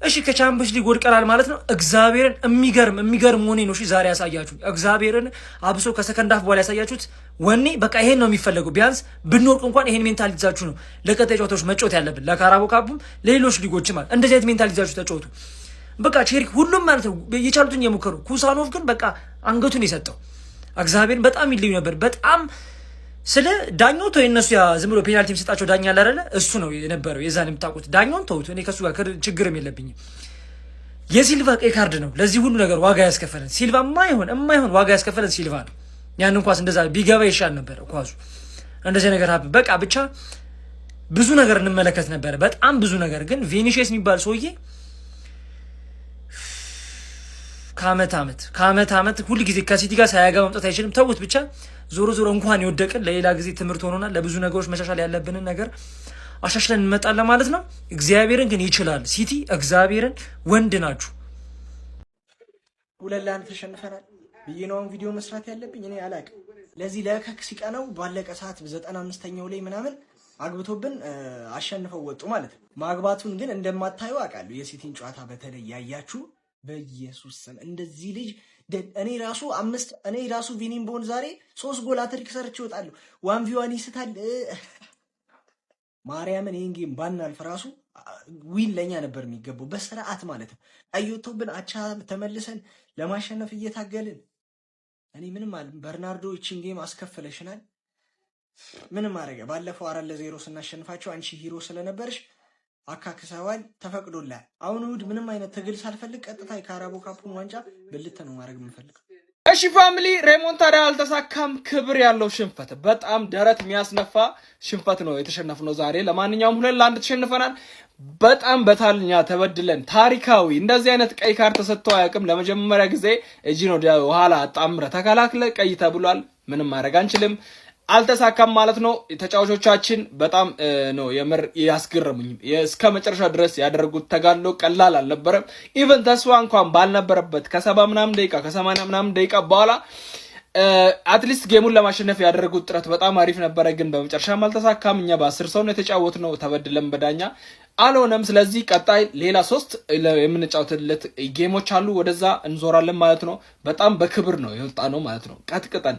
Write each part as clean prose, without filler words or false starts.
እሺ ከቻምፒየንስ ሊግ ወድቀናል ማለት ነው። እግዚአብሔርን የሚገርም ወኔ ነው። እሺ ዛሬ ያሳያችሁ እግዚአብሔርን አብሶ ከሰከንድ ሃፍ በኋላ ያሳያችሁት ወኔ በቃ ይሄን ነው የሚፈለገው። ቢያንስ ብንወርቅ እንኳን ይሄን ሜንታሊቲ ይዛችሁ ነው ለቀጣይ ጨዋታዎች መጫወት ያለብን፣ ለካራቦ ካፑም ለሌሎች ሊጎችም ማለት እንደዚህ አይነት ሜንታሊቲ ይዛችሁ ተጫወቱ። በቃ ቼሪክ ሁሉም ማለት ነው የቻሉትን የሞከሩ። ኩሳኖቭ ግን በቃ አንገቱን የሰጠው እግዚአብሔርን በጣም ይልዩ ነበር። በጣም ስለ ዳኛው ተው የነሱ ያ ዝም ብሎ ፔናልቲ የሚሰጣቸው ዳኛ አለ አይደለ? እሱ ነው የነበረው የዛን የምታውቁት። ዳኛውን ተውት፣ እኔ ከሱ ጋር ችግርም የለብኝም። የሲልቫ ቀይ ካርድ ነው ለዚህ ሁሉ ነገር ዋጋ ያስከፈለን። ሲልቫ የማይሆን ዋጋ ያስከፈለን ሲልቫ ነው። ያንን ኳስ እንደዛ ቢገባ ይሻል ነበር ኳሱ። እንደዚህ ነገር በቃ ብቻ ብዙ ነገር እንመለከት ነበር፣ በጣም ብዙ ነገር። ግን ቪኒሺየስ የሚባል ሰውዬ ከአመት ዓመት ሁሉ ጊዜ ከሲቲ ጋር ሳያጋ መምጣት አይችልም። ተውት ብቻ። ዞሮ እንኳን ይወደቅን ለሌላ ጊዜ ትምህርት ሆኖናል። ለብዙ ነገሮች መሻሻል ያለብንን ነገር አሻሽለን እንመጣለን ማለት ነው። እግዚአብሔርን ግን ይችላል ሲቲ። እግዚአብሔርን ወንድ ናችሁ። 2-1 ተሸንፈናል ብዬ ነው ቪዲዮ መስራት ያለብኝ እኔ አላቅም። ለዚህ ለከክ ሲቀናው ባለቀ ሰዓት 95ኛው ላይ ምናምን አግብቶብን አሸንፈው ወጡ ማለት ነው። ማግባቱን ግን እንደማታዩ አውቃለሁ። የሲቲን ጨዋታ በተለይ ያያችሁ በኢየሱስ ስም እንደዚህ ልጅ እኔ ራሱ ቪኒን ቦን ዛሬ 3 ጎል አትሪክ ሰርች ይወጣሉ። 1v1 ይስታል። ማርያምን ይሄን ጌም ባናልፍ ራሱ ዊን ለኛ ነበር የሚገባው በስርዓት ማለት ነው። አዩቶብን አቻ ተመልሰን ለማሸነፍ እየታገልን እኔ ምንም በርናርዶ ይቺን ጌም አስከፈለሽናል። ምንም አረገ። ባለፈው 4-0 ስናሸንፋቸው አንቺ ሂሮ ስለነበርሽ አካክሰዋል፣ ተፈቅዶላል። አሁን እሑድ ምንም አይነት ትግል ሳልፈልግ ቀጥታ የካራቦ ካፑን ዋንጫ ብልት ነው ማድረግ የምፈልገው። እሺ ፋሚሊ፣ ሬሞንታዳ አልተሳካም። ክብር ያለው ሽንፈት፣ በጣም ደረት የሚያስነፋ ሽንፈት ነው የተሸነፍነው ዛሬ። ለማንኛውም 2-1 ተሸንፈናል። በጣም በታልኛ ተበድለን ታሪካዊ እንደዚህ አይነት ቀይ ካርድ ተሰጥቶ አያውቅም። ለመጀመሪያ ጊዜ እጂን ወደ ኋላ አጣምረ ተከላክለ ቀይ ተብሏል። ምንም ማድረግ አንችልም። አልተሳካም ማለት ነው። ተጫዋቾቻችን በጣም ነው የምር ያስገረሙኝ። እስከ መጨረሻ ድረስ ያደረጉት ተጋድሎ ቀላል አልነበረም። ኢቨን ተስፋ እንኳን ባልነበረበት ከ70 ምናምን ደቂቃ ከ80 ምናምን ደቂቃ በኋላ አትሊስት ጌሙን ለማሸነፍ ያደረጉት ጥረት በጣም አሪፍ ነበረ። ግን በመጨረሻም አልተሳካም። እኛ በ10 ሰው ነው የተጫወትነው፣ ተበድለን በዳኛ አልሆነም። ስለዚህ ቀጣይ ሌላ 3 የምንጫወትለት ጌሞች አሉ፣ ወደዛ እንዞራለን ማለት ነው። በጣም በክብር ነው የወጣነው ማለት ነው። ቀጥቅጠን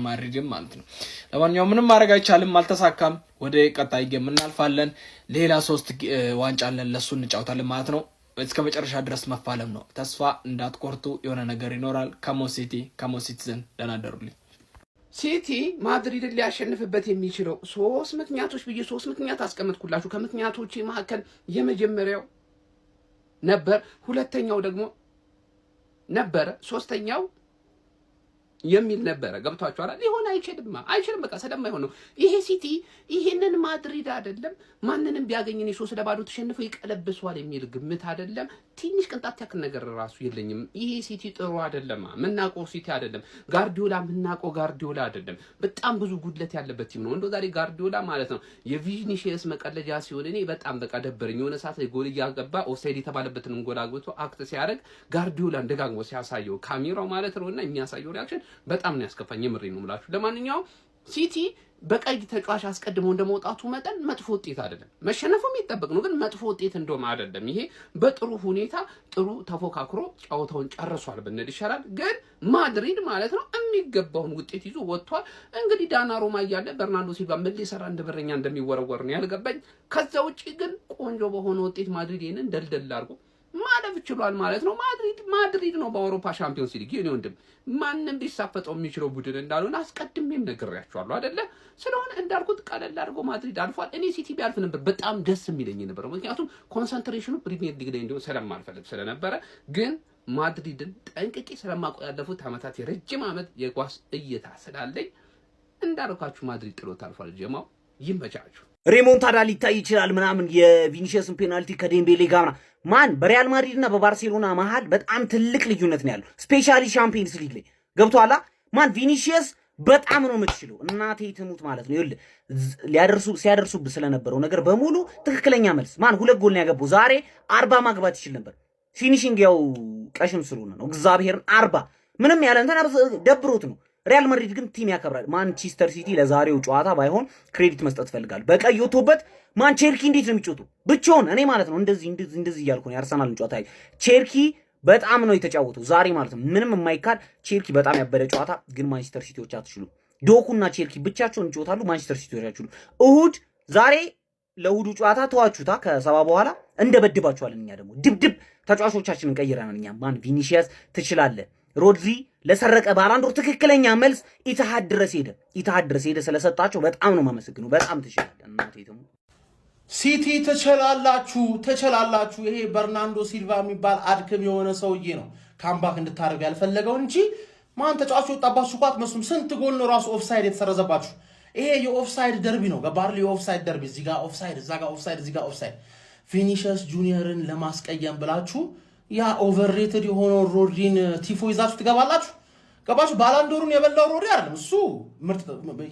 ማድረግም ማለት ነው። ለማንኛውም ምንም ማድረግ አይቻልም፣ አልተሳካም። ወደ ቀጣይ ጌም እናልፋለን። ሌላ 3 ዋንጫ አለን፣ ለሱ እንጫወታለን ማለት ነው። እስከ መጨረሻ ድረስ መፋለም ነው። ተስፋ እንዳትቆርጡ፣ የሆነ ነገር ይኖራል። ከሞሲቲዝን ደናደሩልኝ። ሲቲ ማድሪድን ሊያሸንፍበት የሚችለው 3 ምክንያቶች ብዬ 3 ምክንያት አስቀምጥኩላችሁ። ከምክንያቶች መካከል የመጀመሪያው ነበር፣ ሁለተኛው ደግሞ ነበረ፣ ሶስተኛው የሚል ነበረ። ገብቷችኋል? ሊሆን አይችልም። በቃ ስለማይሆን ነው። ይሄ ሲቲ ይሄንን ማድሪድ አይደለም ማንንም ቢያገኝ እኔ 3-0 ተሸንፈው ይቀለብሷል የሚል ግምት አይደለም። ትንሽ ቅንጣት ያክል ነገር ራሱ የለኝም። ይሄ ሲቲ ጥሩ አይደለም። ምናቆ ሲቲ አይደለም። ምናቆ ጋርዲዮላ አይደለም። በጣም ብዙ ጉድለት ያለበት ቲም ነው። እንደው ዛሬ ጋርዲዮላ ማለት ነው የቪኒሺየስ መቀለጃ ሲሆን እኔ በጣም በቃ ደበረኝ። የሆነ ሰዓት ላይ ጎል እያገባ ኦፍሳይድ የተባለበትን ጎል አግብቶ አክት ሲያደርግ ጋርዲዮላን ደጋግሞ ሲያሳየው ካሜራው ማለት ነውና የሚያሳየው ሪአክሽን በጣም ነው ያስከፋኝ። የምሬ ነው የምላችሁ። ለማንኛውም ሲቲ በቀይ ተጫዋች አስቀድሞ እንደመውጣቱ መጠን መጥፎ ውጤት አይደለም። መሸነፉም ይጠበቅ ነው፣ ግን መጥፎ ውጤት እንደውም አይደለም። ይሄ በጥሩ ሁኔታ ጥሩ ተፎካክሮ ጨዋታውን ጨርሷል ብንል ይሻላል። ግን ማድሪድ ማለት ነው የሚገባውን ውጤት ይዞ ወጥቷል። እንግዲህ ዳናሩማ እያለ በርናርዶ ሲልቫ ምን ሊሰራ እንደበረኛ እንደሚወረወር ነው ያልገባኝ። ከዛ ውጪ ግን ቆንጆ በሆነ ውጤት ማድሪድ ይሄንን ደልደል አድርጎ ማለፍ ችሏል ማለት ነው። ማድሪድ ነው በአውሮፓ ሻምፒዮንስ ሊግ የኔ ወንድም ማንንም ሊሳፈጠው የሚችለው ቡድን እንዳልሆነ አስቀድሜም ነግሬያቸዋለሁ አይደለ? ስለሆነ እንዳልኩት ቀለል አድርጎ ማድሪድ አልፏል። እኔ ሲቲ ቢያልፍ ነበር በጣም ደስ የሚለኝ ነበር፣ ምክንያቱም ኮንሰንትሬሽኑ ፕሪሚየር ሊግ ላይ እንዲሆን ስለማልፈልግ ስለነበረ። ግን ማድሪድን ጠንቅቄ ስለማውቀው ያለፉት ዓመታት የረጅም ዓመት የኳስ እይታ ስላለኝ እንዳልኳችሁ ማድሪድ ጥሎት አልፏል። ጀማው ይመቻችሁ። ሬሞንታዳ ሊታይ ይችላል ምናምን የቪኒሺየስን ፔናልቲ ከዴምቤሌ ጋር ማን በሪያል ማድሪድ እና በባርሴሎና መሃል በጣም ትልቅ ልዩነት ነው ያለው። ስፔሻሊ ቻምፒየንስ ሊግ ላይ ገብቷላ። ማን ቪኒሺየስ በጣም ነው የምትችለው፣ እናቴ ትሙት ማለት ነው። ይኸውልህ ሲያደርሱብህ ስለነበረው ነገር በሙሉ ትክክለኛ መልስ። ማን 2 ጎል ነው ያገባው ዛሬ። 40 ማግባት ይችል ነበር። ፊኒሺንግ ያው ቀሽም ስለሆነ ነው። እግዚአብሔርን 40 ምንም ያለ እንትን ደብሮት ነው ሪያል ማድሪድ ግን ቲም ያከብራል። ማንቸስተር ሲቲ ለዛሬው ጨዋታ ባይሆን ክሬዲት መስጠት ፈልጋል። በቀይ ወጥቶበት ማን ቼልሲ እንዴት ነው የሚጮቱ ብቻውን እኔ ማለት ነው እንደዚህ እያልኩ ነው የአርሰናልን ጨዋታ ቼልሲ በጣም ነው የተጫወተው ዛሬ ማለት ነው። ምንም የማይካድ ቼልሲ በጣም ያበደ ጨዋታ። ግን ማንቸስተር ሲቲዎች አትችሉ። ዶኩና ቼልሲ ብቻቸውን ይጫወታሉ። ማንቸስተር ሲቲዎች አትችሉ። እሁድ ዛሬ ለእሁዱ ጨዋታ ተዋችሁታ ከሰባ በኋላ እንደበድባችኋለን። እኛ ደግሞ ድብድብ ተጫዋቾቻችንን ቀይረናል። እኛ ማን ቪኒሺየስ ትችላለህ። ሮድሪ ለሰረቀ ባላንዶር ትክክለኛ መልስ ኢትሃድ ድረስ ሄደ ስለሰጣቸው በጣም ነው የማመሰግነው። በጣም ትችላለህ እናቴ ደግሞ ሲቲ ትችላላችሁ። ይሄ በርናንዶ ሲልቫ የሚባል አድክም የሆነ ሰውዬ ነው ካምባክ እንድታደርጉ ያልፈለገው እንጂ ማን ተጫዋቹ ወጣባችሁ እኮ አትመስሉም። ስንት ጎል ነው ራሱ ኦፍሳይድ የተሰረዘባችሁ። ይሄ የኦፍሳይድ ደርቢ ነው። ገባር የኦፍሳይድ ደርቢ እዚህ ጋር ኦፍሳይድ፣ እዛ ጋር ኦፍሳይድ፣ እዚህ ጋር ኦፍሳይድ። ቪኒሺየስ ጁኒየርን ለማስቀየም ብላችሁ ያ ኦቨርሬትድ የሆነው ሮድሪን ቲፎ ይዛችሁ ትገባላችሁ። ገባችሁ? ባላንዶሩን የበላው ሮድሪ አይደለም እሱ ምርጥ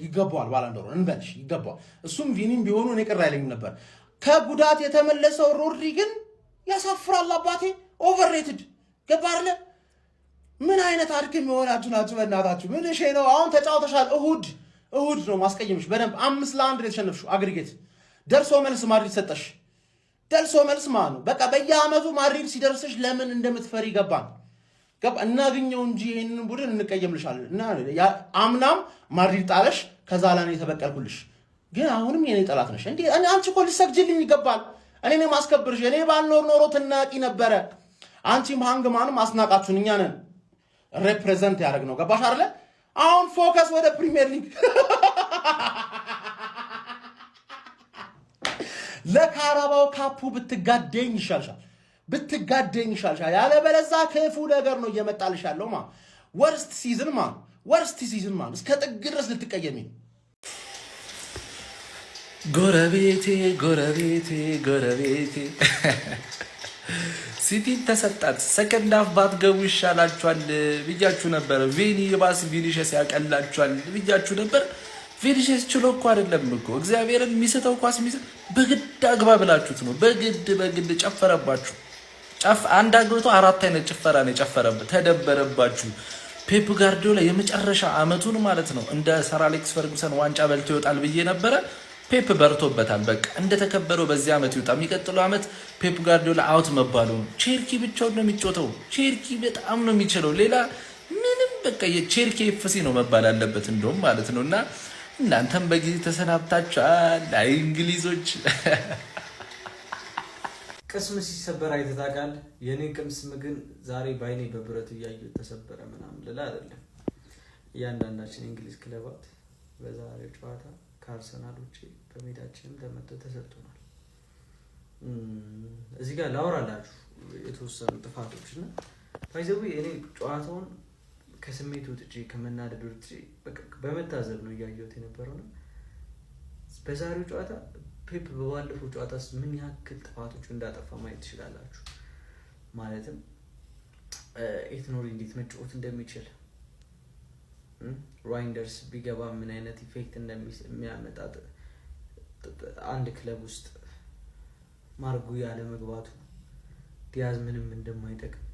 ይገባዋል። ባላንዶሩን እንበልሽ ይገባዋል። እሱም ቪኒም ቢሆኑ እኔ ቅር አይለኝም ነበር። ከጉዳት የተመለሰው ሮድሪ ግን ያሳፍራል። አባቴ ኦቨርሬትድ ገባር። ምን አይነት አድክም የሆናችሁ ናችሁ በእናታችሁ። ምን እሺ ነው አሁን ተጫውተሻል። እሁድ ነው ማስቀየምሽ። በደንብ 5-1 የተሸነፍሽው አግሪጌት ደርሶ መልስ ማድሪድ ሰጠሽ። ደርሶ መልስ ማለት ነው። በቃ በየአመቱ ማድሪድ ሲደርስሽ ለምን እንደምትፈሪ ገባን። እናገኘው እንጂ ይሄንን ቡድን እንቀየምልሻለን። እና አምናም ማድሪድ ጣለሽ፣ ከዛ ላይ የተበቀልኩልሽ። ግን አሁንም የኔ ጠላት ነሽ እንዴ? አንቺ እኮ ልትሰግጂልኝ ይገባል። እኔ ነኝ ማስከብርሽ። እኔ ባልኖር ኖሮ ትናቂ ነበረ። አንቺም ሃንግማንም አስናቃችሁን። እኛ ነን ሬፕሬዘንት ያደረግነው። ገባሽ አይደለ? አሁን ፎከስ ወደ ፕሪሚየር ሊግ። ለካራባው ካፑ ብትጋደኝ ይሻልሻል። ያለበለዛ ክፉ ነገር ነው እየመጣልሽ ያለው ማለት ወርስት ሲዝን ማለት እስከ ጥግ ድረስ ልትቀየሚ። ጎረቤቴ ሲቲን ተሰጣት። ሰከንድ ሃፍ ባትገቡ ይሻላችኋል ብያችሁ ነበር። ቬኒ የባስ ቪኒሺየስ ያቀላችኋል ብያችሁ ነበር። ቪኒሺየስ ችሎ እኮ አይደለም እኮ እግዚአብሔርን የሚስተው ኳስ በግድ አግባ ብላችሁት ነው። በግድ ጨፈረባችሁ። አንድ አግብቶ 4 አይነት ጭፈራ ነው የጨፈረበት። ተደበረባችሁ። ፔፕ ጋርዲዮላ የመጨረሻ አመቱን ማለት ነው እንደ ሰር አሌክስ ፈርጉሰን ዋንጫ በልቶ ይወጣል ብዬ ነበረ። ፔፕ በርቶበታል። በቃ እንደተከበረው በዚህ አመት ይወጣ። የሚቀጥለው አመት ፔፕ ጋርዲዮላ አውት መባሉ ነው። ቼልሲ ብቻውን ነው የሚጮተው። ቼልሲ በጣም ነው የሚችለው። ሌላ ምንም በቃ የቼልሲ ኤፍሲ ነው መባል አለበት እንደውም ማለት ነው። እና እናንተም በጊዜ ተሰናብታችኋል። አይ እንግሊዞች ቅስም ሲሰበር አይተህ ታውቃለህ? የኔን ቅስም ግን ዛሬ ባይኔ በብረት እያየሁ ተሰበረ ምናምን ልላ አይደለም። እያንዳንዳችን የእንግሊዝ ክለባት በዛሬው ጨዋታ ከአርሰናል ውጭ በሜዳችንም ተመተው ተሰጥቶናል። እዚህ ጋር ላወራላችሁ የተወሰኑ ጥፋቶች እና ባይዘው እኔ ጨዋታውን ከስሜት ወጥቼ ከመናደድ ወጥቼ በመታዘብ ነው እያየሁት የነበረው ነው። በዛሬው ጨዋታ ፔፕ በባለፈው ጨዋታ ምን ያክል ጥፋቶች እንዳጠፋ ማየት ትችላላችሁ። ማለትም ኤትኖሪ እንዴት መጫወት እንደሚችል ራይንደርስ ቢገባ ምን አይነት ኢፌክት እንደሚያመጣ አንድ ክለብ ውስጥ ማርጉ ያለ መግባቱ ዲያዝ ምንም እንደማይጠቅም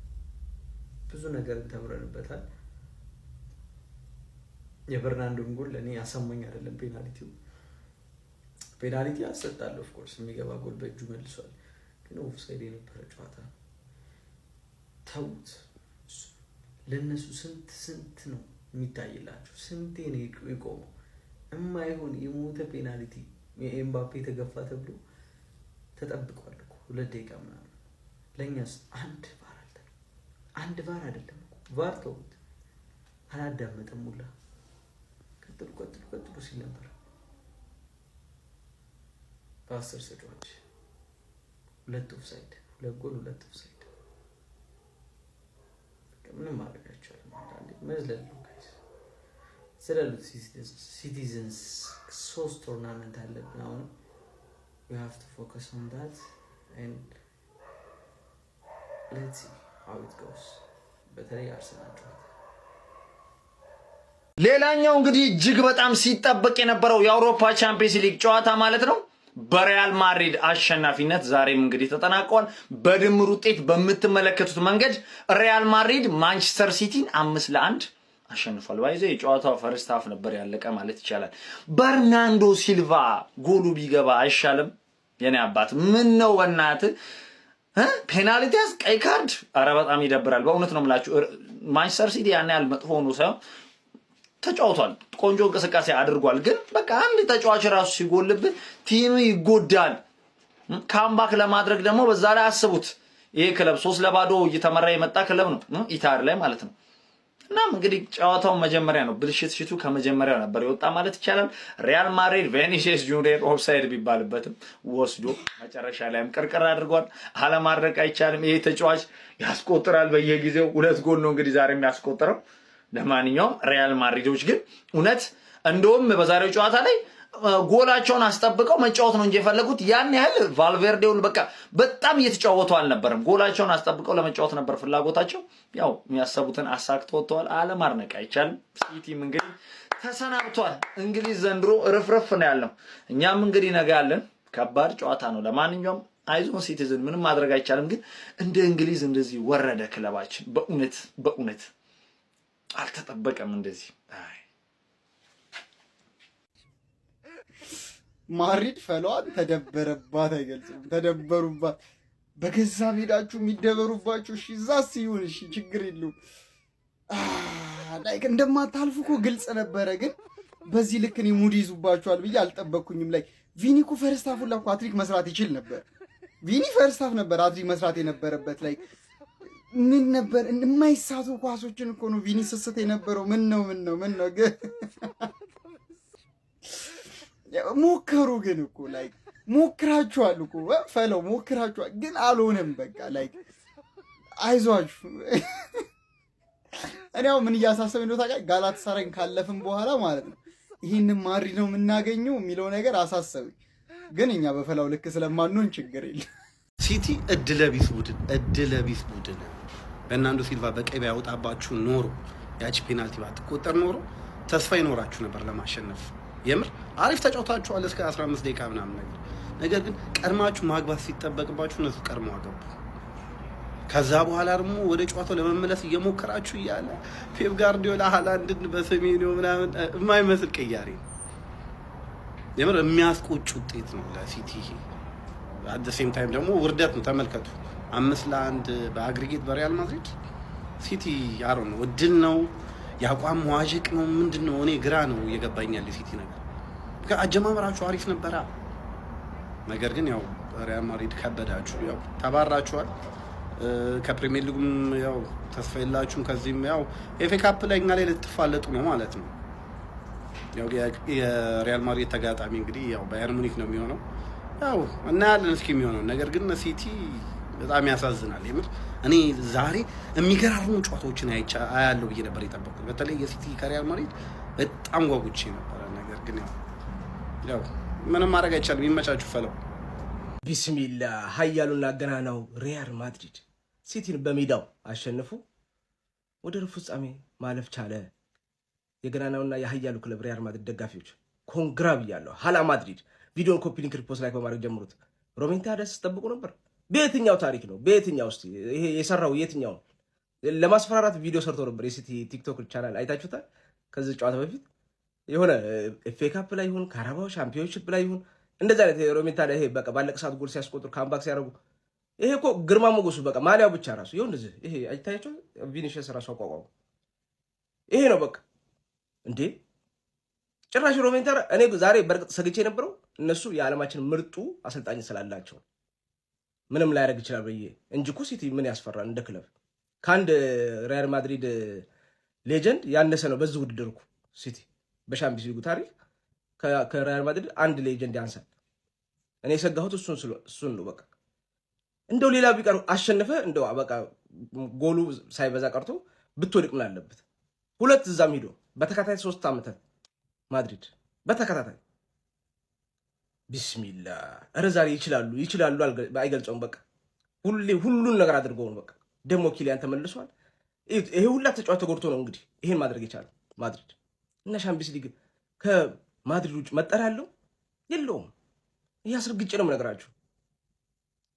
ብዙ ነገር ተምረንበታል። የበርናንዶን ጎል ለኔ ያሰማኝ አይደለም። ፔናልቲ ያሰጣል። ኦፍ ኮርስ የሚገባ ጎል በእጁ መልሷል። ግን ኦፍሳይድ የነበረ ጨዋታ ተውት። ለነሱ ስንት ነው የሚታይላችሁ? ስንቴ ነው የቆመው? የማይሆን የሞተ ፔናልቲ የኤምባፔ ተገፋ ተብሎ ተጠብቋል እኮ 2 ደቂቃ ምናምን። ለእኛስ አንድ ቫር አይደለም ቫር ተውት። አላዳመጠም ሁላ ቀጥሉ ሲል ነበር። በ10 ተጫዋች 2 ኦፍሳይድ፣ 2 ጎል፣ 2 ኦፍሳይድ። ምንም ማድረግ አይቻልም። አንዳንዴ መዝለል ነው ጋይስ። ስለሉት ሲቲዝንስ 3 ቶርናመንት አለብን አሁን። we have to focus on that and let's see how it goes። በተለይ አርሰናል ጨዋታ ሌላኛው እንግዲህ እጅግ በጣም ሲጠበቅ የነበረው የአውሮፓ ቻምፒየንስ ሊግ ጨዋታ ማለት ነው በሪያል ማድሪድ አሸናፊነት ዛሬም እንግዲህ ተጠናቋል። በድምር ውጤት በምትመለከቱት መንገድ ሪያል ማድሪድ ማንቸስተር ሲቲን 5-1 አሸንፏል። ባይዘ የጨዋታው ፈርስት ሃፍ ነበር ያለቀ ማለት ይቻላል። በርናንዶ ሲልቫ ጎሉ ቢገባ አይሻልም? የኔ አባት ምን ነው በእናትህ ፔናልቲ ያዝ ቀይ ካርድ። አረ በጣም ይደብራል በእውነት ነው የምላችሁ። ማንቸስተር ሲቲ ያን ያህል መጥፎ ነው ሳይሆን ተጫውቷል፣ ቆንጆ እንቅስቃሴ አድርጓል። ግን በቃ አንድ ተጫዋች ራሱ ሲጎልብህ ቲም ይጎዳል። ካምባክ ለማድረግ ደግሞ በዛ ላይ አስቡት። ይሄ ክለብ 3-0 እየተመራ የመጣ ክለብ ነው ኢታር ላይ ማለት ነው። እናም እንግዲህ ጨዋታው መጀመሪያ ነው ብልሽቱ ከመጀመሪያው ነበር የወጣ ማለት ይቻላል። ሪያል ማድሪድ ቪኒሲየስ ጁኒየር ኦፍሳይድ ቢባልበትም ወስዶ መጨረሻ ላይም ቅርቅር አድርጓል። አለማድረግ አይቻልም። ይሄ ተጫዋች ያስቆጥራል በየጊዜው 2 ጎል ነው እንግዲህ ዛሬ የሚያስቆጥረው። ለማንኛውም ሪያል ማድሪዶች ግን እውነት እንደውም በዛሬው ጨዋታ ላይ ጎላቸውን አስጠብቀው መጫወት ነው እንጂ የፈለጉት ያን ያህል ቫልቬርዴውን በቃ በጣም እየተጫወቱ አልነበረም። ጎላቸውን አስጠብቀው ለመጫወት ነበር ፍላጎታቸው። ያው የሚያሰቡትን አሳክተው ወጥተዋል። አለማድነቅ አይቻልም። ሲቲም እንግዲህ ተሰናብቷል። እንግሊዝ ዘንድሮ ርፍርፍ ነው ያለው። እኛም እንግዲህ ነገ ያለን ከባድ ጨዋታ ነው። ለማንኛውም አይዞን ሲቲዝን ምንም ማድረግ አይቻልም። ግን እንደ እንግሊዝ እንደዚህ ወረደ ክለባችን በእውነት አልተጠበቀም እንደዚህ። ማድሪድ ፈለዋን ተደበረባት አይገልጽም። ተደበሩባት በገዛ ሜዳችሁ የሚደበሩባችሁ። እሺ እዛስ ይሁን እሺ ችግር የለውም። ላይክ እንደማታልፉ እኮ ግልጽ ነበረ። ግን በዚህ ልክ እኔ ሙድ ይዙባችኋል ብዬ አልጠበቅኩኝም። ላይክ ቪኒ እኮ ፈርስት ሃፍ ሁላ እኮ ሃትሪክ መስራት ይችል ነበር። ቪኒ ፈርስት ሃፍ ነበር ሃትሪክ መስራት የነበረበት። ላይክ ምን ነበር የማይሳቱ ኳሶችን እኮ ነው ቪኒ ስስት የነበረው። ምን ነው ግን ሞከሩ። ግን እኮ ላይክ ሞክራችኋል እኮ ፈለው ሞክራችኋል፣ ግን አልሆነም። በቃ ላይክ አይዟችሁ። እኔ ያው ምን እያሳሰበኝ ነው ታውቃለህ? ጋላታሳራይን ካለፍን በኋላ ማለት ነው ይህንን ማድሪድ ነው የምናገኘው የሚለው ነገር አሳሰበኝ። ግን እኛ በፈላው ልክ ስለማንሆን ችግር የለም። ሲቲ እድለቢስ ቡድን በርናንዶ ሲልቫ በቀይ ቢያወጣባችሁ ኖሮ ያቺ ፔናልቲ ባትቆጠር ኖሮ ተስፋ ይኖራችሁ ነበር ለማሸነፍ። የምር አሪፍ ተጫውታችኋል እስከ 15 ደቂቃ ምናምን ነገር ግን ቀድማችሁ ማግባት ሲጠበቅባችሁ እነሱ ቀድሞ አገቡ። ከዛ በኋላ ደግሞ ወደ ጨዋታው ለመመለስ እየሞከራችሁ እያለ ፔፕ ጋርዲዮላ ሃላንድን በሰሜኒዮ ምናምን የማይመስል ቅያሬ ነው። የምር የሚያስቆጭ ውጤት ነው ለሲቲ። አት ሴም ታይም ደግሞ ውርደት ነው። ተመልከቱ 5-1 በአግሪጌት በሪያል ማድሪድ ሲቲ ያሮ ነው። እድል ነው የአቋም መዋዠቅ ነው ምንድነው? እኔ ግራ ነው እየገባኛል የሲቲ ነገር። አጀማመራችሁ አሪፍ ነበረ፣ ነገር ግን ያው ሪያል ማድሪድ ከበዳችሁ። ያው ተባራችኋል። ከፕሪሚየር ሊጉም ያው ተስፋ የላችሁም። ከዚህም ያው ኤፍኤ ካፕ ላይ እኛ ላይ ልትፋለጡ ነው ማለት ነው። ያው የሪያል ማድሪድ ተጋጣሚ እንግዲህ ያው ባየር ሙኒክ ነው የሚሆነው። ያው እናያለን እስኪ የሚሆነው ነገር። ግን ሲቲ በጣም ያሳዝናል የምር። እኔ ዛሬ የሚገራርሙ ጨዋታዎችን አያለው ብዬ ነበር የጠበቅኩት። በተለይ የሲቲ ከሪያል ማድሪድ በጣም ጓጉቼ ነበረ። ነገር ግን ያው ምንም ማድረግ አይቻልም። ይመቻችሁ ፈለው። ቢስሚላ ሀያሉና ገናናው ሪያል ማድሪድ ሲቲን በሜዳው አሸንፉ ወደ ሩብ ፍጻሜ ማለፍ ቻለ። የገናናውና የሀያሉ ክለብ ሪያል ማድሪድ ደጋፊዎች ኮንግራ ብያለሁ። ሀላ ማድሪድ ቪዲዮን ኮፒ ሊንክ ሪፖስት ላይ በማድረግ ጀምሩት። ሮሜንታደስ ጠብቁ ነበር። በየትኛው ታሪክ ነው? በየትኛው ውስጥ ይሄ የሰራው የትኛው ለማስፈራራት ቪዲዮ ሰርቶ ነበር? የሲቲ ቲክቶክ ቻናል አይታችሁታል? ከዚህ ጨዋታ በፊት የሆነ ኤፍኤ ካፕ ላይ ይሁን ካራባው ሻምፒዮንሺፕ ላይ ይሁን እንደዛ አይነት ሮሜንታዳ ይሄ በቃ ባለቀ ሰዓት ጎል ሲያስቆጥሩ ካምባክ ሲያደርጉ ይሄ እኮ ግርማ ሞገሱ በቃ ማሊያው ብቻ ራሱ ይሁን እንደዚህ ይሄ አይታያቸው። ቪኒሺየስ ራሱ አቋቋሙ ይሄ ነው በቃ እንዴ! ጭራሽ ሮሜንታዳ እኔ ዛሬ በርግጥ ሰግቼ የነበረው እነሱ የዓለማችን ምርጡ አሰልጣኝ ስላላቸው ምንም ላያደርግ ይችላል ብዬ እንጂ እኮ ሲቲ ምን ያስፈራል? እንደ ክለብ ከአንድ ሪያል ማድሪድ ሌጀንድ ያነሰ ነው በዚህ ውድድር እኮ ሲቲ በሻምፒዮንስ ሊጉ ታሪክ ከሪያል ማድሪድ አንድ ሌጀንድ ያንሳል። እኔ የሰጋሁት እሱን ነው። በቃ እንደው ሌላ ቢቀር አሸነፈ እንደው በቃ ጎሉ ሳይበዛ ቀርቶ ብትወድቅ ምን አለበት? ሁለት እዛም ሂዶ በተከታታይ 3 ዓመታት ማድሪድ በተከታታይ ቢስሚላ ኧረ ዛሬ ይችላሉ አይገልጸውም። በቃ ሁሉን ነገር አድርገው ነው። በቃ ደግሞ ኪሊያን ተመልሷል። ይሄ ሁላ ተጫዋች ተጎድቶ ነው እንግዲህ ይሄን ማድረግ የቻለው ማድሪድ እና ሻምፒዮንስ ሊግ ከማድሪድ ውጭ መጠሪያ ያለው የለውም። ይህ አስረግጬ ነው የምነግራችሁ።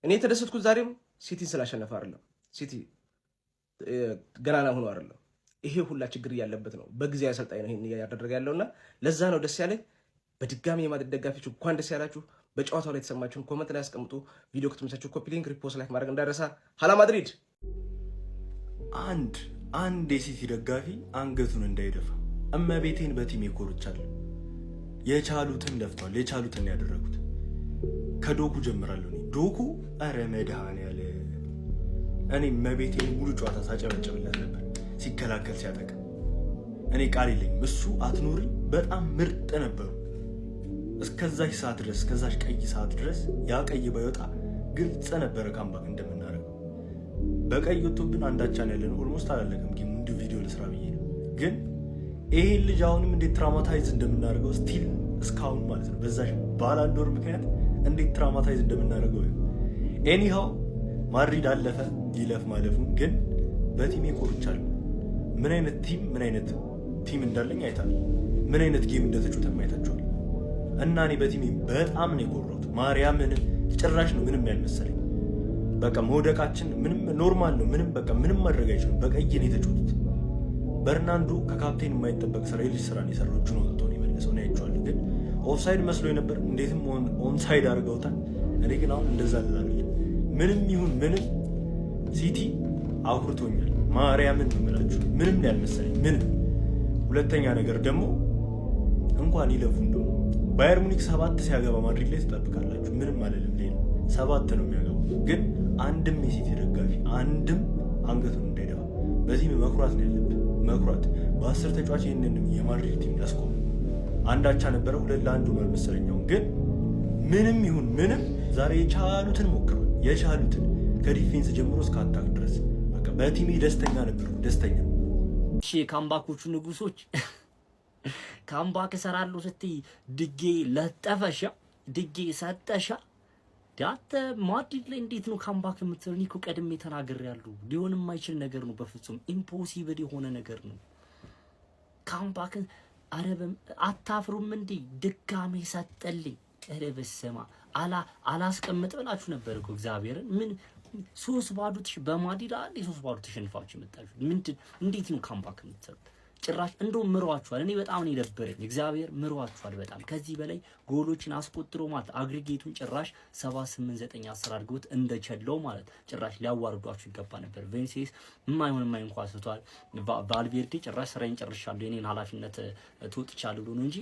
እኔ የተደሰትኩት ዛሬም ሲቲን ስላሸነፈ አይደለም፣ ሲቲ ገናና ሆኖ አይደለም። ይሄ ሁላ ችግር ያለበት ነው። በጊዜ አሰልጣኝ ነው ይሄን ያደረገ ያለውና ለዛ ነው ደስ ያለኝ። በድጋሚ የማድሪድ ደጋፊዎች እንኳን ደስ ያላችሁ። በጨዋታው ላይ የተሰማችሁን ኮሜንት ላይ አስቀምጡ። ቪዲዮ ከተመቻችሁ ኮፒ ሊንክ፣ ሪፖስት፣ ላይክ ማድረግ እንዳይረሳ። ሀላ ማድሪድ። አንድ የሲቲ ደጋፊ አንገቱን እንዳይደፋ እመቤቴን በቲሜ ኮርቻለሁ። የቻሉትን ደፍቷል፣ የቻሉትን ያደረጉት። ከዶኩ ጀምራለሁ። ዶኩ አረ መድኃኔዓለም እኔ እመቤቴን ሙሉ ጨዋታ ሳጨበጭብለት ነበር ሲከላከል ሲያጠቃ። እኔ ቃል የለኝም። እሱ አትኖሪ በጣም ምርጥ ነበሩ እስከዛች ሰዓት ድረስ፣ እስከዛች ቀይ ሰዓት ድረስ። ያ ቀይ ባይወጣ ግልጽ ነበረ ካምባክ እንደምናደርገው። በቀይ ወጥቶብን አንዳቻን ያለን ኦልሞስት አላለቀም ጌም። እንዲሁ ቪዲዮ ለስራ ብዬ ነው። ግን ይሄን ልጅ አሁንም እንዴት ትራውማታይዝ እንደምናደርገው ስቲል እስካሁን ማለት ነው በዛች ባላንዶር ምክንያት እንዴት ትራውማታይዝ እንደምናደርገው። ኤኒሃው ማድሪድ አለፈ፣ ይለፍ ማለፉን። ግን በቲሜ ኮርቻለሁ። ምን አይነት ቲም እንዳለኝ አይታል። ምን አይነት ጌም እንደተጫወተ አይታችኋል። እና እኔ በቲሜ በጣም ነው የኮራሁት። ማርያምን ጭራሽ ነው ምንም ያልመሰለኝ። በቃ መውደቃችን ምንም ኖርማል ነው። ምንም ማድረግ አይችልም። በቀይ ነው የተጫወቱት። በርናንዶ ከካፕቴን የማይጠበቅ ስራ የልጅ ስራ ነው የሰራው። እጁን ወጥቶ ነው የመለሰው ነው ያያችኋለሁ። ግን ኦፍሳይድ መስሎ ነበር። እንዴትም ኦንሳይድ አድርገውታል። እኔ ግን አሁን እንደዛ አይደለም። ምንም ይሁን ምንም ሲቲ አኩርቶኛል። ማርያምን ነው የምላችሁ። ምንም ያልመሰለኝ ምንም። ሁለተኛ ነገር ደግሞ እንኳን ይለፉ እንደው ባየር ሙኒክ 7 ሲያገባ ማድሪድ ላይ ትጠብቃላችሁ። ምንም አይደለም። ሌላ 7 ነው የሚያገባው። ግን አንድም የሲቲ ደጋፊ አንድም አንገቱን እንዳይደፋ በዚህ መኩራት ነው ያለብን። መኩራት በ10 ተጫዋች ይህንን የማድሪድ ቲም ያስቆሙ። አንዳቻ ነበረ 2-1 ነው መሰለኛው። ግን ምንም ይሁን ምንም ዛሬ የቻሉትን ሞክረዋል። የቻሉትን ከዲፌንስ ጀምሮ እስከ አታክ ድረስ በቃ በቲሜ ደስተኛ ነበርኩ። ደስተኛ እሺ። ካምባኮቹ ንጉሶች ካምባክ እሰራለሁ ስትይ ድጌ ለጠፈሻ፣ ድጌ ሰጠሻ። ዳተ ማድሪድ ላይ እንዴት ነው ካምባክ የምትለው? እኔ እኮ ቀድሜ ተናግሬያለሁ። ሊሆን የማይችል ነገር ነው። በፍጹም ኢምፖሲብል የሆነ ነገር ነው። ካምባክን አረበም አታፍሩም እንዴ? ድጋሜ ሰጠልኝ። ኧረ በስመ አብ አላስቀምጥ ብላችሁ ነበር እኮ እግዚአብሔርን። ምን 3-0 በማድሪድ አንዴ 3-0 ተሸንፋችሁ መጣችሁ። ምንድን እንዴት ነው ካምባክ የምትለው? ጭራሽ እንደውም ምሯችኋል። እኔ በጣም ነው የደበረኝ። እግዚአብሔር ምሯችኋል በጣም። ከዚህ በላይ ጎሎችን አስቆጥሮ ማለት አግሪጌቱን ጭራሽ 7-8-9-10 አድርገውት እንደቸለው ማለት ጭራሽ ሊያዋርዷችሁ ይገባ ነበር። ቬኒሲየስ የማይሆን ኳስ ስቷል። ቫልቬርዴ ጭራሽ ስራዬን ጨርሻለሁ የኔን ኃላፊነት ትወጥቻለሁ ብሎ ነው እንጂ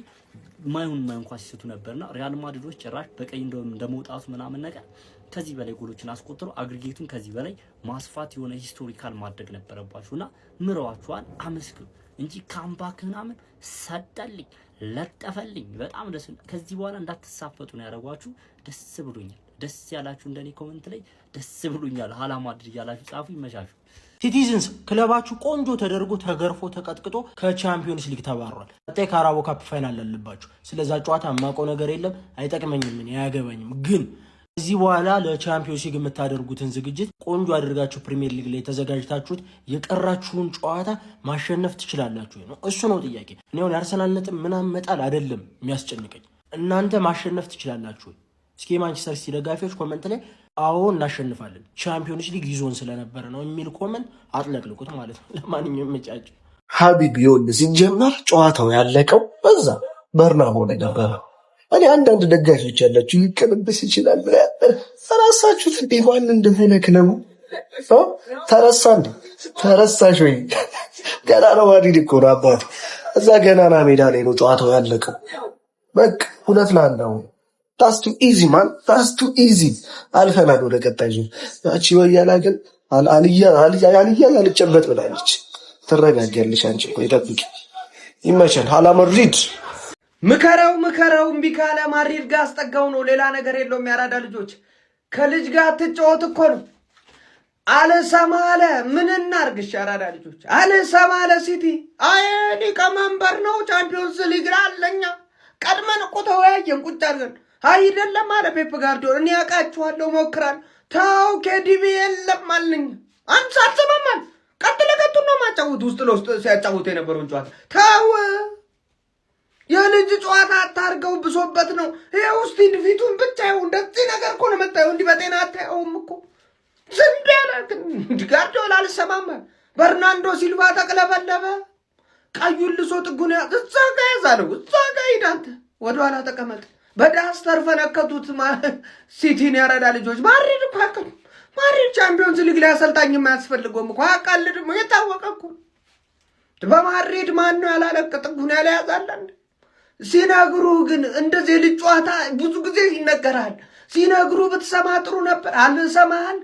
የማይሆን ኳስ ሲስቱ ነበርና ሪያል ማድሪዶች ጭራሽ በቀይ እንደመውጣቱ ምናምን ነገር ከዚህ በላይ ጎሎችን አስቆጥሮ አግሪጌቱን ከዚህ በላይ ማስፋት የሆነ ሂስቶሪካል ማድረግ ነበረባችሁና ምሯችኋል። አመስግኑ እንጂ ካምባክ ምናምን ሰጠልኝ ለጠፈልኝ። በጣም ደስ ከዚህ በኋላ እንዳትሳፈጡ ነው ያደረጓችሁ። ደስ ብሎኛል። ደስ ያላችሁ እንደኔ ኮሜንት ላይ ደስ ብሎኛል ሀላ ማድሪድ ያላችሁ ጻፉ። ይመቻችሁ። ሲቲዝንስ ክለባችሁ ቆንጆ ተደርጎ ተገርፎ ተቀጥቅጦ ከቻምፒዮንስ ሊግ ተባሯል። ቀጣይ ካራቦ ካፕ ፋይናል አለባችሁ። ስለዛ ጨዋታ የማውቀው ነገር የለም፣ አይጠቅመኝም፣ ምን አያገባኝም። ግን ከዚህ በኋላ ለቻምፒዮንስ ሊግ የምታደርጉትን ዝግጅት ቆንጆ አድርጋችሁ ፕሪሚየር ሊግ ላይ ተዘጋጅታችሁት የቀራችሁን ጨዋታ ማሸነፍ ትችላላችሁ ነው። እሱ ነው ጥያቄ። እኔ አሁን የአርሰናል ነጥብ ምናምን መጣል አይደለም የሚያስጨንቀኝ፣ እናንተ ማሸነፍ ትችላላችሁ። እስኪ የማንቸስተር ሲቲ ደጋፊዎች ኮመንት ላይ አዎ እናሸንፋለን ቻምፒዮንስ ሊግ ይዞን ስለነበረ ነው የሚል ኮመንት አጥለቅልቁት ማለት ነው። ለማንኛውም መጫጭ ሀቢብ ይሁን ሲጀመር ጨዋታው ያለቀው በዛ በርናቦ ላይ ነበረ። እኔ አንዳንድ ደጋፊዎች ያላችሁ ይቀለበስ ይችላል ተረሳችሁት እንዴ? ማን እንደሆነ ክለቡ ተረሳ እንዴ? ተረሳሽ ወይ? ገና ነው ማድሪድ እኮ ነው አባቱ። እዛ ገናና ሜዳ ላይ ነው ጨዋታው ያለቀው። በቃ 2-1 ነው። ታስ ቱ ኢዚ ማን፣ ታስ ቱ ኢዚ። አልፈናል ወደ ቀጣይ ዙር። ያቺ ወያላ ግን አልያ አልጨበጥ ብላለች። ትረጋጊያለሽ አንቺ። ቆይ ጠብቂ። ይመቸን። ሀላ ማድሪድ ምከረው እምቢ ካለ ማድሪድ ጋር አስጠጋው ነው። ሌላ ነገር የለውም። ያራዳ ልጆች ከልጅ ጋር ትጫወት እኮ ነው። አልሰማ አለ። ምን እናርግሽ? ያራዳ ልጆች አልሰማ አለ። ሲቲ አይ ሊቀመንበር ነው ቻምፒዮንስ ሊግ አለኛ። ቀድመን እኮ ተወያየን ቁጭ አድርገን አይደለም አለ ፔፕ ጋርዲዮላ። እኔ ያውቃችኋለሁ ሞክራል። ታው ከዲቢ የለም አለኝ። አንተ አትሰማማል። ቀጥለ ነው ማጫወት ውስጥ ለውስጥ ሲያጫወት የነበረውን ጨዋታ ታው የልጅ ጨዋታ አታርገው። ብሶበት ነው ይሄው። እስቲ ፊቱን ብቻ ይኸው። እንደዚህ ነገር እኮ ነው የምታየው። እንዲህ በጤና አታየውም እኮ። ዝም ብለህ ጋርዲዮላ አልሰማም። በርናንዶ ሲልቫ ተቅለበለበ። ቀዩን ልሶ ጥጉን እዛ ጋ ያዛለው እዛ ጋ ሂድ አንተ ወደኋላ ተቀመጥ። በዳስተር ፈነከቱት ሲቲን ያረዳ ልጆች። ማድሪድ እኮ አቀሉ ማድሪድ ቻምፒዮንስ ሊግ ላይ አሰልጣኝ የማያስፈልገውም እኮ አቃልድ ነው የታወቀ እኮ። በማድሪድ ማን ነው ያላለቀ ጥጉን ያለያዛለን ሲነግሩ። ግን እንደዚህ ልጅ ጨዋታ ብዙ ጊዜ ይነገራል። ሲነግሩ ብትሰማ ጥሩ ነበር። አልሰማሃል።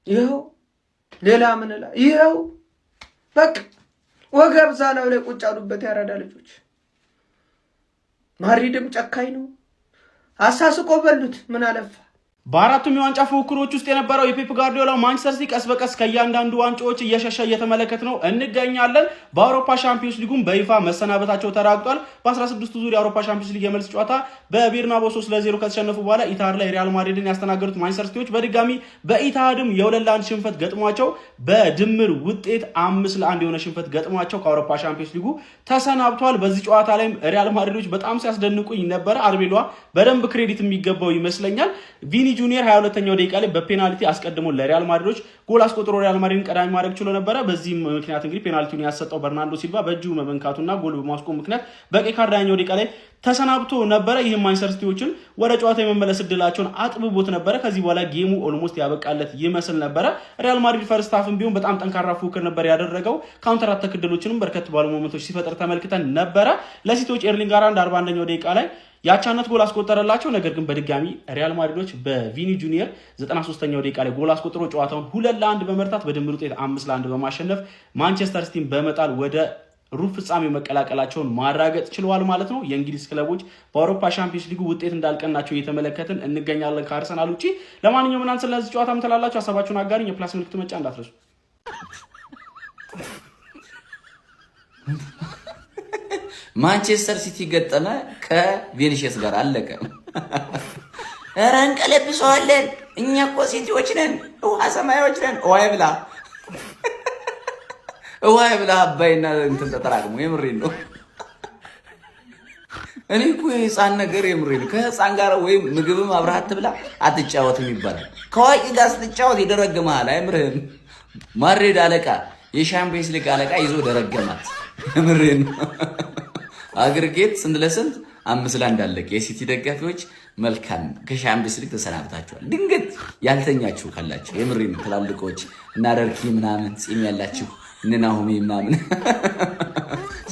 ይኸው ሌላ ምን እላ ይኸው በቃ ወገብ ዛናው ላይ ቁጭ አሉበት ያረዳ ልጆች። ማድሪድም ጨካኝ ነው። አሳስቆ በሉት ምን አለፋ። በአራቱም የዋንጫ ፉክክሮች ውስጥ የነበረው የፔፕ ጋርዲዮላ ማንቸስተር ሲቲ ቀስ በቀስ ከእያንዳንዱ ዋንጫዎች እየሸሸ እየተመለከት ነው እንገኛለን። በአውሮፓ ሻምፒዮንስ ሊጉም በይፋ መሰናበታቸው ተራግጧል። በ16ቱ ዙር የአውሮፓ ሻምፒዮንስ ሊግ የመልስ ጨዋታ በቤርናባው 3-0 ከተሸነፉ በኋላ ኢታሃድ ላይ ሪያል ማድሪድን ያስተናገዱት ማንቸስተር ሲቲዎች በድጋሚ በኢታሃድም የ2-1 ሽንፈት ገጥሟቸው በድምር ውጤት 5-1 የሆነ ሽንፈት ገጥሟቸው ከአውሮፓ ሻምፒዮንስ ሊጉ ተሰናብቷል። በዚህ ጨዋታ ላይም ሪያል ማድሪዶች በጣም ሲያስደንቁኝ ነበረ። አርቤሏ በደንብ ክሬዲት የሚገባው ይመስለኛል። ቪኒ ጁኒየር 22ኛው ደቂቃ ላይ በፔናልቲ አስቀድሞ ለሪያል ማድሪዶች ጎል አስቆጥሮ ሪያል ማድሪድን ቀዳሚ ማድረግ ችሎ ነበረ። በዚህ ምክንያት እንግዲህ ፔናልቲውን ያሰጠው በርናንዶ ሲልቫ በእጁ መመንካቱና ጎል በማስቆም ምክንያት በቀይ ካርድ 20ኛው ደቂቃ ላይ ተሰናብቶ ነበረ። ይህም ማንቸስተር ሲቲዎችን ወደ ጨዋታ የመመለስ እድላቸውን አጥብቦት ነበረ። ከዚህ በኋላ ጌሙ ኦልሞስት ያበቃለት ይመስል ነበረ። ሪያል ማድሪድ ፈርስት ሃፍም ቢሆን በጣም ጠንካራ ፉክክር ነበር ያደረገው። ካውንተር አታክ እድሎችንም በርከት ባሉ ሞመንቶች ሲፈጥር ተመልክተን ነበረ። ለሲቲዎች ኤርሊንግ ሃላንድ 41ኛው ደቂቃ ላይ ያቻነት ጎል አስቆጠረላቸው። ነገር ግን በድጋሚ ሪያል ማድሪዶች በቪኒ ጁኒየር 93ኛው ደቂቃ ላይ ጎል አስቆጥሮ ጨዋታውን 2-1 በመርታት በድምር ውጤት 5-1 በማሸነፍ ማንቸስተር ሲቲን በመጣል ወደ ሩብ ፍጻሜ መቀላቀላቸውን ማራገጥ ችለዋል ማለት ነው። የእንግሊዝ ክለቦች በአውሮፓ ሻምፒዮንስ ሊጉ ውጤት እንዳልቀናቸው እየተመለከትን እንገኛለን ከአርሰናል ውጪ። ለማንኛውም እናንተ ስለዚህ ጨዋታ ምን ትላላችሁ? ሀሳባችሁን አጋሪኝ። የፕላስ ምልክት መጫ እንዳትረሱ። ማንቸስተር ሲቲ ገጠመ ከቬኒሽስ ጋር አለቀ። ኧረ እንቀለብሰዋለን እኛ እኮ ሲቲዎች ነን፣ ውሃ ሰማዮች ነን። ውሃ ይብላ አባይና እንትን ተጠራቅሞ የምሬን ነው። እኔ እኮ የህፃን ነገር የምሬን ነው። ከህፃን ጋር ወይም ምግብም አብረሃት ብላ አትጫወትም ይባላል። ከዋቂ ጋር ስትጫወት ይደረግምሃል። አይምርህም? ማድሪድ አለቃ የሻምፒዮንስ ሊግ አለቃ ይዞ ደረገማት። የምሬን ነው። አግሪጌት ስንት ለስንት 5-1 አለቀ። የሲቲ ደጋፊዎች መልካም ከሻምፒዮንስ ሊግ ተሰናብታችኋል። ድንገት ያልተኛችሁ ካላችሁ የምሬን ትላልቆች እና ረርኪ ምናምን ጺም ያላችሁ እነ ናሆሜ ምናምን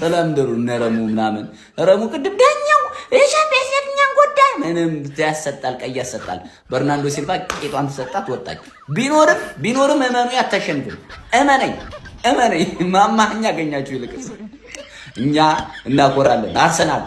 ሰላም ደሩ እነ ረሙ ምናምን ረሙ ቅድም ዳኛው የሻምፒዮንስ ሊግ እኛን ጎዳ ምንም ያሰጣል፣ ቀይ ያሰጣል። በርናንዶ ሲልቫ ቄጧን ተሰጣት ወጣች። ቢኖርም እመኑ አታሸንፍም። እመነኝ ማማኛ ያገኛችሁ ይልቅስ እኛ እናቆራለን። አርሰናል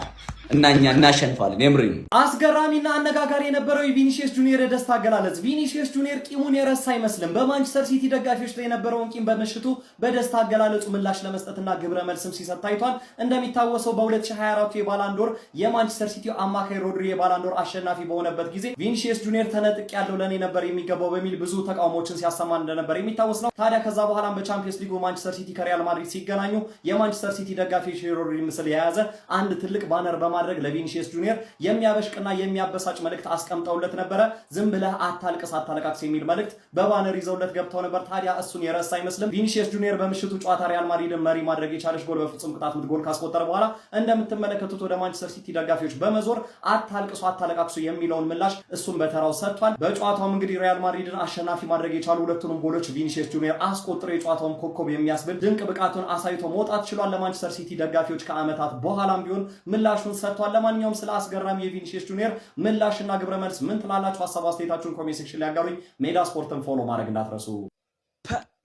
እና እኛ እናሸንፋለን። የምሬን አስገራሚና አነጋጋሪ የነበረው የቪኒሺየስ ጁኒየር የደስታ አገላለጽ። ቪኒሺየስ ጁኒየር ቂሙን የረሳ አይመስልም። በማንቸስተር ሲቲ ደጋፊዎች ላይ የነበረውን ቂም በምሽቱ በደስታ አገላለጹ ምላሽ ለመስጠትና ግብረ መልስም ሲሰጥ ታይቷል። እንደሚታወሰው በ2024 የባላንዶር የማንቸስተር ሲቲ አማካይ ሮድሪ የባላንዶር አሸናፊ በሆነበት ጊዜ ቪኒሺየስ ጁኒየር ተነጥቅ ያለው ለኔ ነበር የሚገባው በሚል ብዙ ተቃውሞችን ሲያሰማ እንደነበር የሚታወስ ነው። ታዲያ ከዛ በኋላም በቻምፒየንስ ሊጉ ማንቸስተር ሲቲ ከሪያል ማድሪድ ሲገናኙ የማንቸስተር ሲቲ ደጋፊዎች የሮድሪ ምስል የያዘ አንድ ትልቅ ባነር በማድረግ ለቪኒሺየስ ጁኒየር የሚያበሽቅና የሚያበሳጭ መልእክት አስቀምጠውለት ነበረ። ዝም ብለህ አታልቅስ አታለቃቅስ የሚል መልእክት በባነር ይዘውለት ገብተው ነበር። ታዲያ እሱን የረሳ አይመስልም። ቪኒሺየስ ጁኒየር በምሽቱ ጨዋታ ሪያል ማድሪድን መሪ ማድረግ የቻለች ጎል በፍጹም ቅጣት ምት ጎል ካስቆጠረ በኋላ እንደምትመለከቱት ወደ ማንቸስተር ሲቲ ደጋፊዎች በመዞር አታልቅሱ አታለቃቅሱ የሚለውን ምላሽ እሱን በተራው ሰጥቷል። በጨዋታውም እንግዲህ ሪያል ማድሪድን አሸናፊ ማድረግ የቻሉ ሁለቱንም ጎሎች ቪኒሺየስ ጁኒየር አስቆጥሮ የጨዋታውን ኮከብ የሚያስብል ድንቅ ብቃቱን አሳይቶ መውጣት ችሏል። ለማንቸስተር ሲቲ ደጋፊዎች ከዓመታት በኋላም ቢሆን ምላሹን ሰጥቷል። ለማንኛውም ስለ አስገራሚ የቪኒሺየስ ጁኒየር ምላሽና ግብረ መልስ ምን ትላላችሁ? ሀሳብ አስተያየታችሁን ኮሜንት ሴክሽን ላይ ያጋሩኝ። ሜዳ ስፖርትን ፎሎ ማድረግ እንዳትረሱ።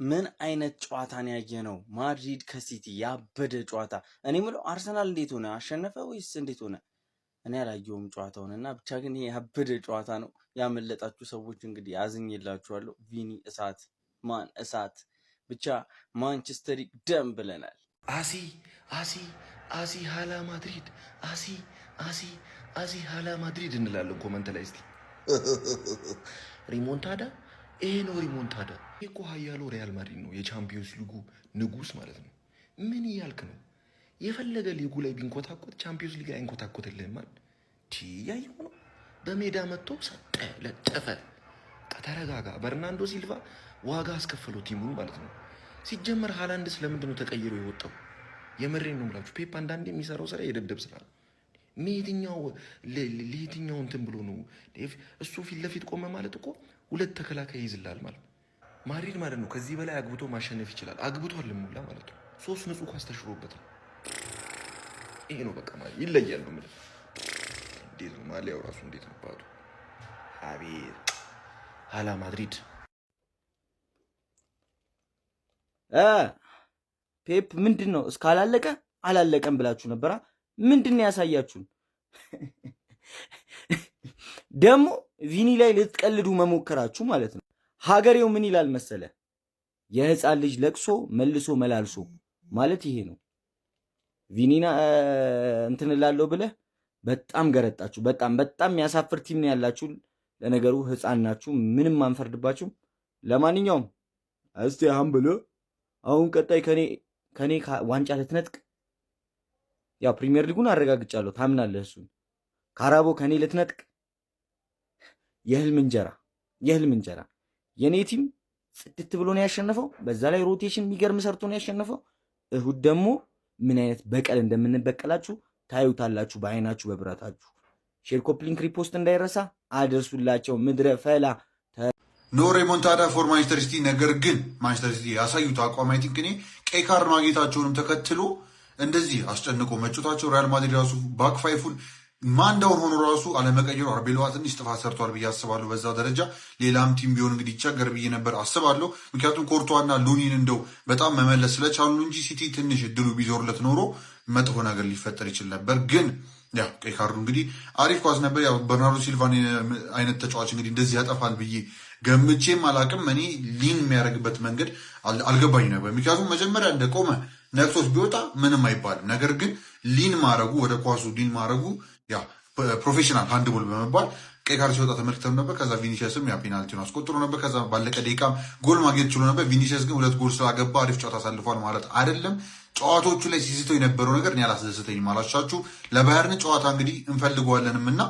ምን አይነት ጨዋታን ያየ ነው? ማድሪድ ከሲቲ ያበደ ጨዋታ። እኔ ምለው አርሰናል እንዴት ሆነ? አሸነፈ ወይስ እንዴት ሆነ? እኔ አላየሁም ጨዋታውን እና ብቻ ግን ይሄ ያበደ ጨዋታ ነው። ያመለጣችሁ ሰዎች እንግዲህ አዝኜላችኋለሁ። ቪኒ እሳት፣ ማን እሳት። ብቻ ማንቸስተር ደም ብለናል። አሲ ሀላ ማድሪድ አሲ ሀላ ማድሪድ እንላለን ኮመንት ላይ እስቲ። ሪሞንታዳ ይሄ ነው ሪሞንታዳ። ይሄ እኮ ሀያሉ ሪያል ማድሪድ ነው፣ የቻምፒዮንስ ሊጉ ንጉስ ማለት ነው። ምን እያልክ ነው? የፈለገ ሊጉ ላይ ቢንኮታኮት ቻምፒዮንስ ሊግ አይንኮታኮትልህም ማለት ያየው ነው። በሜዳ መጥቶ ሰጠ ለጠፈ። ተረጋጋ። በርናንዶ ሲልቫ ዋጋ አስከፈለው ቲሙን ማለት ነው። ሲጀመር ሃላንድ ስለምንድን ነው ተቀይሮ የወጣው? የምሬን ነው የምላችሁ። ፔፕ አንዳንዴ የሚሰራው ስራ የደደብ ስራ ነው። ለየትኛው እንትን ብሎ ነው እሱ ፊት ለፊት ቆመ ማለት እኮ ሁለት ተከላካይ ይይዝላል ማለት ነው። ማድሪድ ማለት ነው ከዚህ በላይ አግብቶ ማሸነፍ ይችላል። አግብቷል ሙላ ማለት ነው። 3 ንጹህ ኳስ ተሽሮበት ነው። ይሄ ነው በቃ ማለት ይለያል ነው ማለት እንዴት ነው ማሊያው ራሱ እንዴት ነው ባቱ አቤት ሀላ ማድሪድ ፔፕ ምንድን ነው እስካላለቀ አላለቀም ብላችሁ ነበራ። ምንድን ነው ያሳያችሁን? ደግሞ ቪኒ ላይ ልትቀልዱ መሞከራችሁ ማለት ነው። ሀገሬው ምን ይላል መሰለ? የህፃን ልጅ ለቅሶ መልሶ መላልሶ ማለት ይሄ ነው። ቪኒና እንትን እላለሁ ብለህ በጣም ገረጣችሁ። በጣም የሚያሳፍር ቲም ነው ያላችሁ። ለነገሩ ህፃን ናችሁ፣ ምንም አንፈርድባችሁም። ለማንኛውም እስቲ ብሎ አሁን ቀጣይ ከኔ ዋንጫ ልትነጥቅ ያው ፕሪሚየር ሊጉን አረጋግጫለሁ፣ ታምናለህ? እሱን ካራቦ ከኔ ልትነጥቅ የህልም እንጀራ። የኔ ቲም ጽድት ብሎ ነው ያሸነፈው። በዛ ላይ ሮቴሽን የሚገርም ሰርቶ ነው ያሸነፈው። እሁድ ደግሞ ምን አይነት በቀል እንደምንበቀላችሁ ታዩታላችሁ በአይናችሁ በብረታችሁ። ሼር፣ ኮፕሊንክ፣ ሪፖስት እንዳይረሳ አደርሱላቸው። ምድረ ፈላ ኖ ሬሞንታዳ ፎር ማንቸስተር ሲቲ። ነገር ግን ማንቸስተር ሲቲ ያሳዩት አቋም አይ ቲንክ እኔ ቀይ ካርድ ማግኘታቸውንም ተከትሎ እንደዚህ አስጨንቆ መጮታቸው ሪያል ማድሪድ ራሱ ባክ ፋይፉን ማንዳውን ሆኖ ራሱ አለመቀየሩ አርቤሎዋ ትንሽ ጥፋት ሰርቷል ብዬ አስባለሁ። በዛ ደረጃ ሌላም ቲም ቢሆን እንግዲህ ይቸገር ብዬ ነበር አስባለሁ። ምክንያቱም ኮርቷና ሉኒን እንደው በጣም መመለስ ስለቻሉ እንጂ ሲቲ ትንሽ እድሉ ቢዞርለት ኖሮ መጥፎ ነገር ሊፈጠር ይችል ነበር። ግን ያው ቀይ ካርዱ እንግዲህ አሪፍ ኳስ ነበር። ያው በርናርዶ ሲልቫን አይነት ተጫዋች እንግዲህ እንደዚህ ያጠፋል ብዬ ገምቼም አላቅም። እኔ ሊን የሚያደርግበት መንገድ አልገባኝ ነበር። ምክንያቱም መጀመሪያ እንደቆመ ነክቶች ቢወጣ ምንም አይባልም። ነገር ግን ሊን ማድረጉ ወደ ኳሱ ሊን ማድረጉ ያ ፕሮፌሽናል ሃንድቦል በመባል ቀይ ካርድ ሲወጣ ተመልክተን ነበር። ከዛ ቪኒሲየስም ያ ፔናልቲውን አስቆጥሮ ነበር። ከዛ ባለቀ ደቂቃም ጎል ማግኘት ችሎ ነበር። ቪኒሲየስ ግን 2 ጎል ስላገባ አሪፍ ጨዋታ አሳልፏል ማለት አይደለም። ጨዋታዎቹ ላይ ሲስተው የነበረው ነገር እኔ አላስደሰተኝም አላሻችሁ። ለባየርን ጨዋታ እንግዲህ እንፈልገዋለንም እና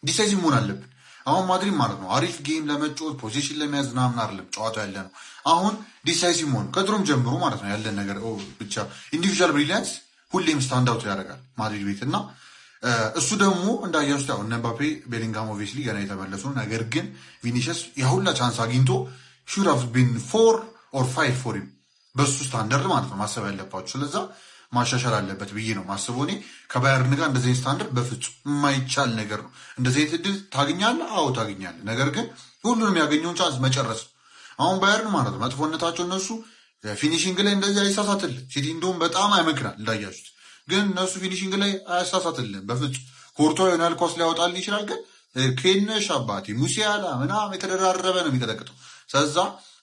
ዲሳይሲቭ መሆን አለብን። አሁን ማድሪድ ማለት ነው አሪፍ ጌም ለመጫወት ፖዚሽን ለመያዝ ምናምን አይደለም ጨዋታው ያለ ነው። አሁን ዲሳይሲቭ መሆን ከድሮም ጀምሮ ማለት ነው ያለን ነገር ብቻ ኢንዲቪጁዋል ብሪሊያንስ ሁሌም ስታንድ አውት ያደርጋል ማድሪድ ቤት እና እሱ ደግሞ እንዳያችሁት ያው እነ ምባፔ ቤሊንጋም ኦብቪየስሊ ገና የተመለሱ ነው። ነገር ግን ቪኒሲየስ የሁላ ቻንስ አግኝቶ ሹድ ሃቭ ቢን 4 or 5 ፎር ሂም በሱ ስታንዳርድ ማለት ነው ማሰብ ያለባችሁ። ስለዛ ማሻሻል አለበት ብዬ ነው ማስበው። እኔ ከባየርን ጋር እንደዚህ ስታንዳርድ በፍጹም የማይቻል ነገር ነው። እንደዚህ እድል ታገኛለህ? አዎ ታገኛለህ። ነገር ግን ሁሉንም ያገኘውን ቻንስ መጨረስ ነው። አሁን ባየርን ማለት ነው መጥፎነታቸው እነሱ ፊኒሽንግ ላይ እንደዚህ አይሳሳትልህ። ሲቲ እንደውም በጣም አይመክናል እንዳያችሁት፣ ግን እነሱ ፊኒሽንግ ላይ አያሳሳትልህም በፍጹም። ኮርቶ የሆናል ኳስ ሊያወጣልህ ይችላል፣ ግን ኬነሽ አባቴ ሙሲያላ ምናምን የተደራረበ ነው የሚቀጠቅጠው። ስለዛ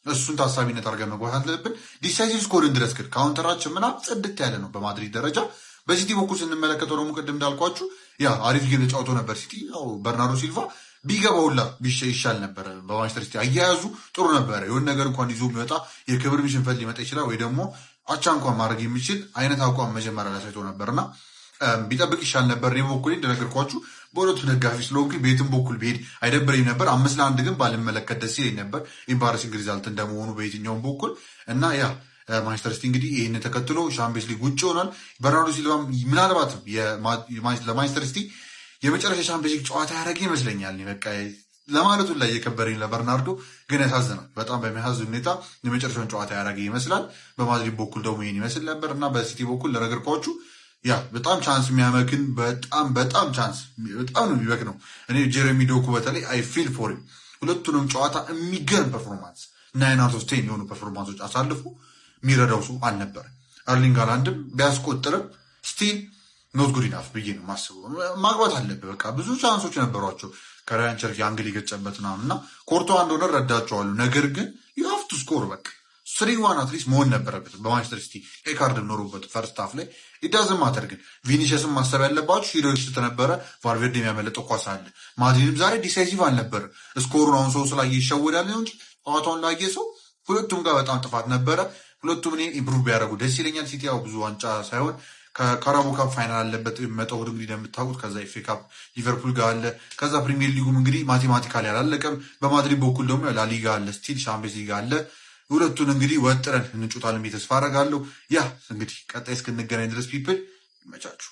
እሱን ታሳቢነት አድርገን መግባት አለብን። ዲሳይሲቭ ስኮርን ድረስ ግን ካውንተራችን ምናምን ጽድት ያለ ነው በማድሪድ ደረጃ። በሲቲ በኩል ስንመለከተው ደግሞ ቅድም እንዳልኳችሁ ያ አሪፍ ጌም ተጫውቶ ነበር ሲቲ። ያው በርናርዶ ሲልቫ ቢገባውላ ይሻል ነበረ። በማንቸስተር ሲቲ አያያዙ ጥሩ ነበረ። የሆነ ነገር እንኳን ይዞ የሚወጣ የክብር ሽንፈት ሊመጣ ይችላል ወይ ደግሞ አቻ እንኳን ማድረግ የሚችል አይነት አቋም መጀመሪያ ላይ ሳይቶ ነበርና ቢጠብቅ ይሻል ነበር። እኔ በኩል እንደነገርኳችሁ በሁለቱ ደጋፊ ስለሆንኩኝ ቤትም በኩል ብሄድ አይደብረኝ ነበር። 5-1 ግን ባልመለከት ደስ ይለኝ ነበር። ኢምባረሲንግ ሪዛልት እንደመሆኑ በየትኛውም በኩል እና ያ ማንቸስተር ሲቲ እንግዲህ ይህን ተከትሎ ሻምፒዮንስ ሊግ ውጭ ይሆናል። በርናርዶ ሲልቫ ምናልባትም ለማንቸስተር ሲቲ የመጨረሻ ሻምፒዮንስ ሊግ ጨዋታ ያደረገ ይመስለኛል። በቃ ለማለቱ ላይ የከበረኝ ለበርናርዶ ግን ያሳዝናል። በጣም በሚያሳዝን ሁኔታ የመጨረሻውን ጨዋታ ያደረገ ይመስላል። በማድሪድ በኩል ደግሞ ይህን ይመስል ነበር እና በሲቲ በኩል ለነገርኳችሁ ያ በጣም ቻንስ የሚያመክን በጣም ቻንስ በጣም ነው የሚበክ ነው። እኔ ጀሬሚ ዶኩ በተለይ አይ ፊል ፎር ሁለቱንም ጨዋታ የሚገርም ፐርፎርማንስ 9/10 የሆኑ ፐርፎርማንሶች አሳልፉ የሚረዳው ሰው አልነበረ። አርሊንግ ሃላንድም ቢያስቆጥርም ስቲል ኖት ጉድ ኢናፍ ብዬ ነው ማስበው። ማግባት አለብህ። በቃ ብዙ ቻንሶች ነበሯቸው ከራያን ቸርኪ አንግል የገጨበት ምናምን እና ኮርቶ እንደሆነ ረዳቸዋሉ። ነገር ግን ዩ ሃቭ ቱ ስኮር በቃ 3-1 አትሊስት መሆን ነበረበት። በማንቸስተር ሲቲ ቀይ ካርድ ኖሮበት ፈርስት ሃፍ ላይ ኢዳዝም ማተር ግን ቪኒሲየስን ማሰብ ያለባችሁ ሂሮች ስተነበረ ቫልቬርዴ የሚያመለጠው ኳስ አለ። ማድሪድም ዛሬ ዲሳይሲቭ አልነበረ። ስኮሩን አሁን ሰው ስላየ ይሸወዳል እንጂ ጨዋታውን ላየ ሰው ሁለቱም ጋር በጣም ጥፋት ነበረ። ሁለቱም እኔ ኢምፕሩቭ ቢያደርጉ ደስ ይለኛል። ሲቲ ያው ብዙ ዋንጫ ሳይሆን ከካራቦ ካፕ ፋይናል አለበት የሚመጣው እሑድ እንግዲህ እንደምታውቁት። ከዛ ኤፍ ኤ ካፕ ሊቨርፑል ጋር አለ። ከዛ ፕሪሚየር ሊጉም እንግዲህ ማቴማቲካሊ አላለቀም። በማድሪድ በኩል ደግሞ ላሊጋ አለ፣ ስቲል ሻምፒዮንስ ሊግ አለ። ሁለቱን እንግዲህ ወጥረን እንጩታለን ተስፋ አደርጋለሁ። ያ እንግዲህ ቀጣይ እስክንገናኝ ድረስ ፒፕል ይመቻችሁ።